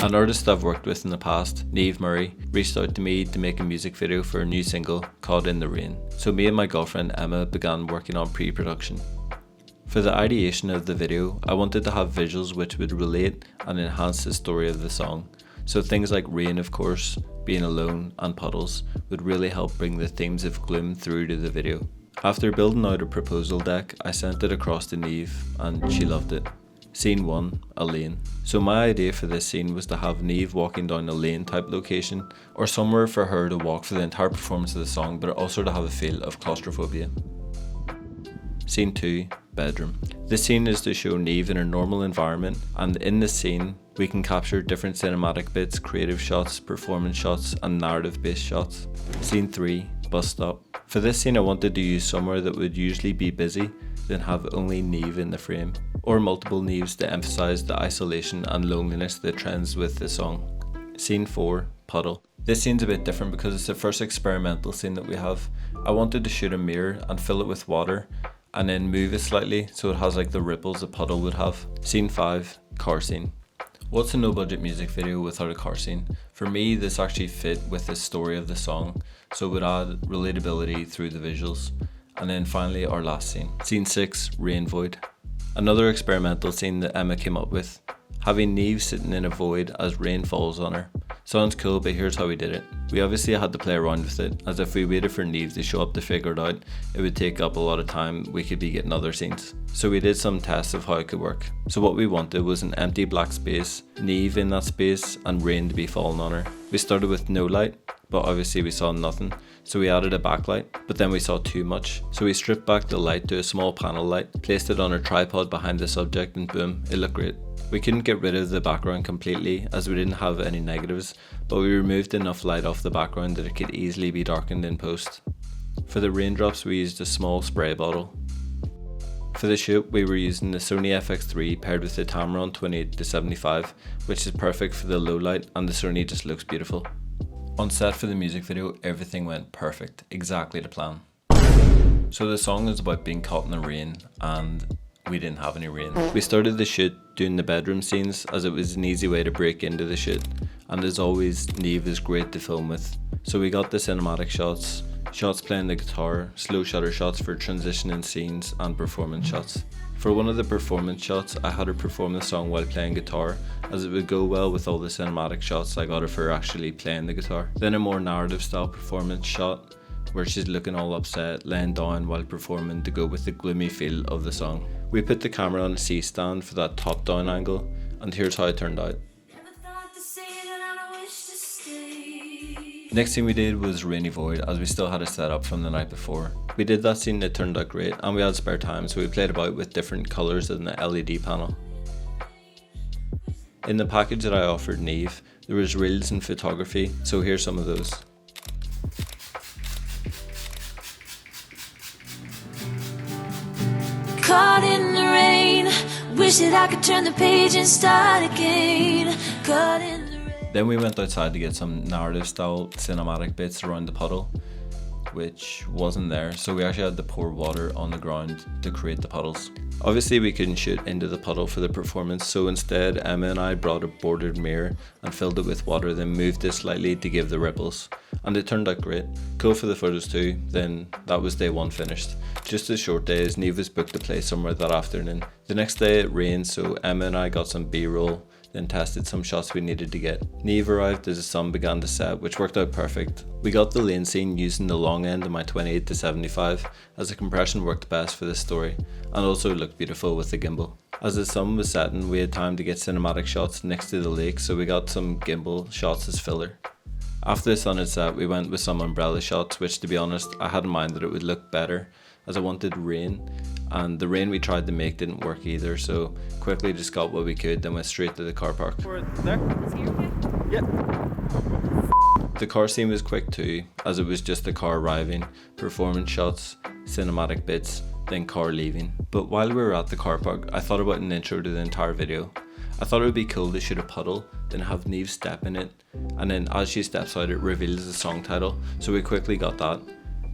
An artist I've worked with in the past, Niamh Murray, reached out to me to make a music video for a new single called In the Rain. So me and my girlfriend Emma began working on pre-production. For the ideation of the video, I wanted to have visuals which would relate and enhance the story of the song. So things like rain, of course, being alone and puddles would really help bring the themes of gloom through to the video. After building out a proposal deck, I sent it across to Niamh and she loved it. Scene 1, a lane. So my idea for this scene was to have Niamh walking down a lane type location, or somewhere for her to walk for the entire performance of the song, but also to have a feel of claustrophobia. Scene 2, bedroom. This scene is to show Niamh in her normal environment, and in this scene we can capture different cinematic bits, creative shots, performance shots and narrative based shots. Scene 3, bus stop. For this scene I wanted to use somewhere that would usually be busy, then have only Niamh in the frame, or multiple Niamhs to emphasise the isolation and loneliness that trends with the song. Scene 4, puddle. This scene's a bit different because it's the first experimental scene that we have. I wanted to shoot a mirror and fill it with water and then move it slightly so it has like the ripples a puddle would have. Scene 5, car scene. What's a no budget music video without a car scene? For me, this actually fit with the story of the song, so it would add relatability through the visuals. And then finally our last scene. Scene 6, rain void. Another experimental scene that Emma came up with. Having Niamh sitting in a void as rain falls on her. Sounds cool, but here's how we did it. We obviously had to play around with it, as if we waited for Niamh to show up to figure it out, it would take up a lot of time, we could be getting other scenes. So we did some tests of how it could work. So what we wanted was an empty black space, Niamh in that space, and rain to be falling on her. We started with no light, but obviously we saw nothing, so we added a backlight, but then we saw too much. So we stripped back the light to a small panel light, placed it on a tripod behind the subject, and boom, it looked great. We couldn't get rid of the background completely as we didn't have any negatives, but we removed enough light off the background that it could easily be darkened in post. For the raindrops we used a small spray bottle. For the shoot we were using the Sony FX3 paired with the Tamron 28-75, which is perfect for the low light, and the Sony just looks beautiful. On set for the music video, everything went perfect, exactly to plan. So the song is about being caught in the rain, and we didn't have any rain. We started the shoot doing the bedroom scenes as it was an easy way to break into the shoot, and as always Niamh is great to film with. So we got the cinematic shots, shots playing the guitar, slow shutter shots for transitioning scenes, and performance shots. For one of the performance shots, I had her perform the song while playing guitar, as it would go well with all the cinematic shots I got of her actually playing the guitar. Then a more narrative style performance shot, where she's looking all upset, laying down while performing to go with the gloomy feel of the song. We put the camera on a C-stand for that top-down angle, and here's how it turned out. Next thing we did was Rainy Void, as we still had a setup from the night before. We did that scene, it turned out great, and we had spare time, so we played about with different colours in the LED panel. In the package that I offered Niamh, there was reels and photography, so here's some of those. Caught in the rain, wish that I could turn the page and start again. Caught in the rain. Then we went outside to get some narrative style cinematic bits around the puddle, which wasn't there, so we actually had to pour water on the ground to create the puddles. Obviously we couldn't shoot into the puddle for the performance, so instead Emma and I brought a bordered mirror and filled it with water, then moved it slightly to give the ripples, and it turned out great. Cool for the photos too. Then that was day 1 finished. Just a short day as Niamh was booked to play somewhere that afternoon. The next day it rained, so Emma and I got some B-roll, then tested some shots we needed to get. Niamh arrived as the sun began to set, which worked out perfect. We got the lane scene using the long end of my 28-75 as the compression worked best for this story, and also looked beautiful with the gimbal. As the sun was setting, we had time to get cinematic shots next to the lake, so we got some gimbal shots as filler. After the sun had set, we went with some umbrella shots, which to be honest, I had in mind that it would look better as I wanted rain, and the rain we tried to make didn't work either, so quickly just got what we could, then went straight to the car park. The car scene was quick too, as it was just the car arriving, performance shots, cinematic bits, then car leaving. But while we were at the car park, I thought about an intro to the entire video. I thought it would be cool to shoot a puddle, then have Niamh step in it, and then as she steps out it reveals the song title, so we quickly got that.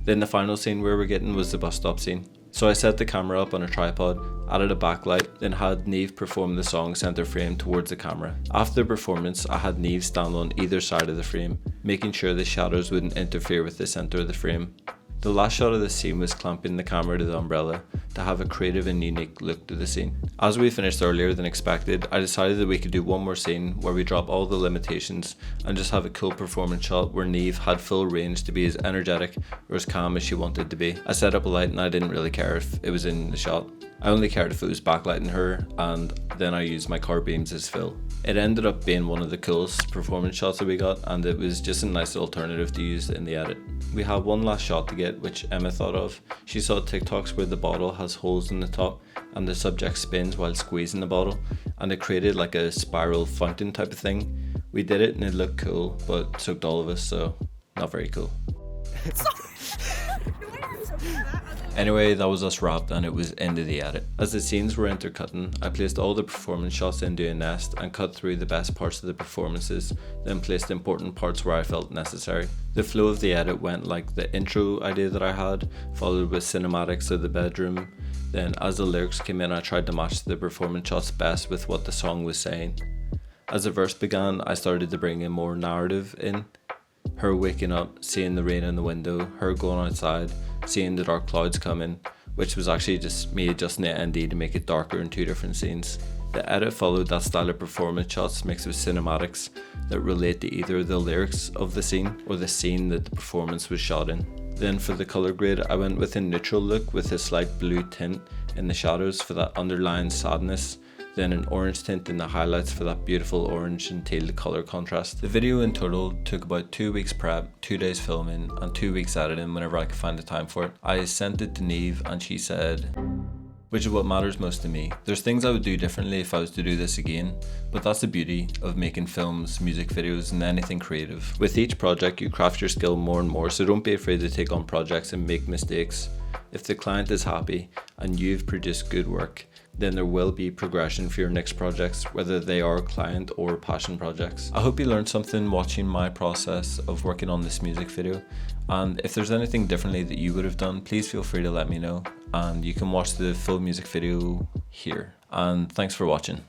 Then the final scene we were getting was the bus stop scene. So I set the camera up on a tripod, added a backlight, then had Neve perform the song center frame towards the camera. After the performance, I had Neve stand on either side of the frame, making sure the shadows wouldn't interfere with the center of the frame. The last shot of the scene was clamping the camera to the umbrella to have a creative and unique look to the scene. As we finished earlier than expected, I decided that we could do one more scene where we drop all the limitations and just have a cool performance shot where Neve had full range to be as energetic or as calm as she wanted to be. I set up a light and I didn't really care if it was in the shot. I only cared if it was backlighting her, and then I used my car beams as fill. It ended up being one of the coolest performance shots that we got, and it was just a nice alternative to use in the edit. We had one last shot to get, which Emma thought of. She saw TikToks where the bottle has holes in the top and the subject spins while squeezing the bottle, and it created like a spiral fountain type of thing. We did it and it looked cool, but soaked all of us, so not very cool. Anyway, that was us wrapped and it was into the edit. As the scenes were intercutting, I placed all the performance shots into a nest and cut through the best parts of the performances, then placed important parts where I felt necessary. The flow of the edit went like the intro idea that I had, followed with cinematics of the bedroom. Then as the lyrics came in, I tried to match the performance shots best with what the song was saying. As the verse began, I started to bring in more narrative in. Her waking up, seeing the rain in the window, her going outside, seeing the dark clouds coming, which was actually just me adjusting the ND to make it darker in two different scenes. The edit followed that style of performance shots mixed with cinematics that relate to either the lyrics of the scene or the scene that the performance was shot in. Then for the colour grade, I went with a neutral look with a slight blue tint in the shadows for that underlying sadness, then an orange tint in the highlights for that beautiful orange and teal colour contrast. The video in total took about 2 weeks prep, 2 days filming and 2 weeks editing whenever I could find the time for it. I sent it to Neve and she said, which is what matters most to me. There's things I would do differently if I was to do this again, but that's the beauty of making films, music videos and anything creative. With each project you craft your skill more and more, so don't be afraid to take on projects and make mistakes. If the client is happy and you've produced good work, then there will be progression for your next projects, whether they are client or passion projects. I hope you learned something watching my process of working on this music video, and if there's anything differently that you would have done, please feel free to let me know, and you can watch the full music video here. And thanks for watching.